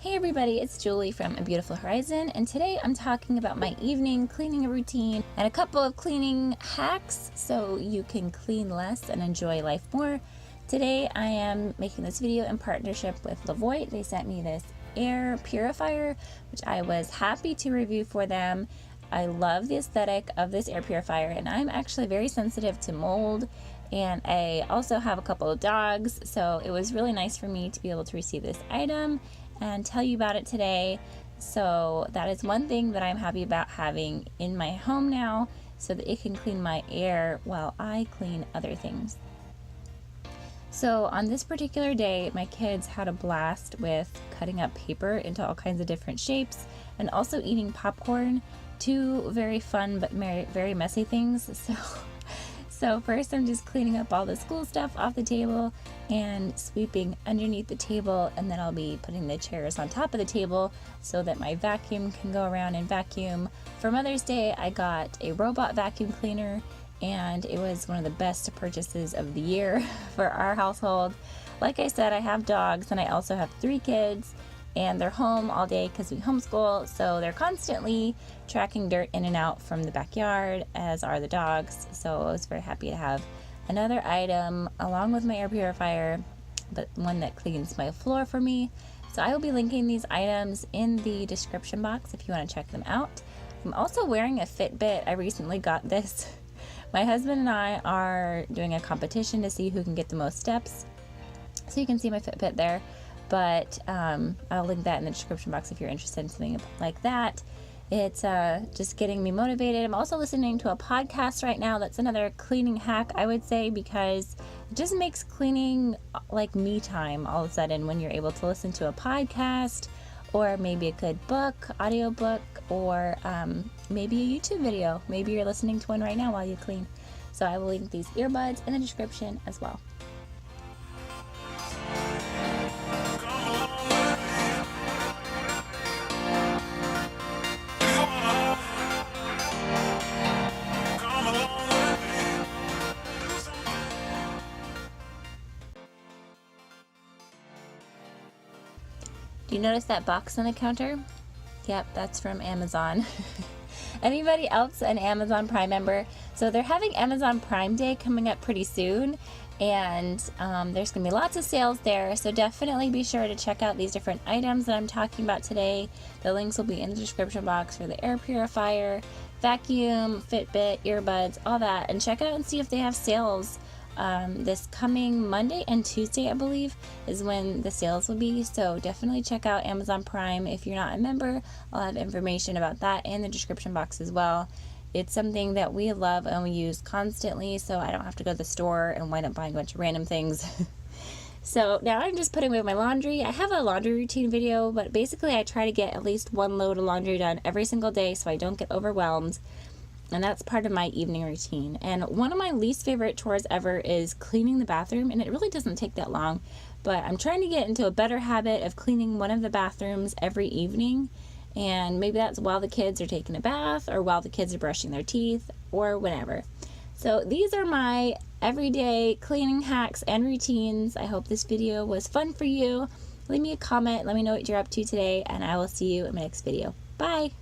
Hey everybody, it's Julie from A Beautiful Horizon, and today I'm talking about my evening cleaning routine and a couple of cleaning hacks so you can clean less and enjoy life more. Today I am making this video in partnership with Levoit. They sent me this air purifier, which I was happy to review for them. I love the aesthetic of this air purifier, and I'm actually very sensitive to mold, and I also have a couple of dogs, so it was really nice for me to be able to receive this item and tell you about it today. So that is one thing that I'm happy about having in my home now, so that it can clean my air while I clean other things. So on this particular day, my kids had a blast with cutting up paper into all kinds of different shapes and also eating popcorn. Two very fun but very messy things. So first I'm just cleaning up all the school stuff off the table and sweeping underneath the table, and then I'll be putting the chairs on top of the table so that my vacuum can go around and vacuum. For Mother's Day, I got a robot vacuum cleaner, and it was one of the best purchases of the year for our household. Like I said, I have dogs, and I also have 3 kids, and they're home all day because we homeschool, so they're constantly tracking dirt in and out from the backyard, as are the dogs. So I was very happy to have another item along with my air purifier, but one that cleans my floor for me. So I will be linking these items in the description box if you want to check them out. I'm also wearing a Fitbit. I recently got this. My husband and I are doing a competition to see who can get the most steps. So you can see my Fitbit there. But I'll link that in the description box if you're interested in something like that. It's just getting me motivated. I'm also listening to a podcast right now. That's another cleaning hack, I would say, because it just makes cleaning like me time all of a sudden when you're able to listen to a podcast, or maybe a good book, audiobook, or maybe a YouTube video. Maybe you're listening to one right now while you clean. So I will link these earbuds in the description as well. Do you notice that box on the counter? Yep, that's from Amazon. Anybody else an Amazon Prime member? So they're having Amazon Prime Day coming up pretty soon, and there's going to be lots of sales there, so definitely be sure to check out these different items that I'm talking about today. The links will be in the description box for the air purifier, vacuum, Fitbit, earbuds, all that, and check out and see if they have sales. This coming Monday and Tuesday, I believe, is when the sales will be, so definitely check out Amazon Prime if you're not a member. I'll have information about that in the description box as well. It's something that we love and we use constantly, so I don't have to go to the store and wind up buying a bunch of random things. So now I'm just putting away my laundry. I have a laundry routine video, but basically I try to get at least 1 load of laundry done every single day so I don't get overwhelmed. And that's part of my evening routine. And one of my least favorite chores ever is cleaning the bathroom, and it really doesn't take that long, but I'm trying to get into a better habit of cleaning one of the bathrooms every evening. And maybe that's while the kids are taking a bath, or while the kids are brushing their teeth, or whenever. So these are my everyday cleaning hacks and routines. I hope this video was fun for you. Leave me a comment, let me know what you're up to today, and I will see you in my next video. Bye!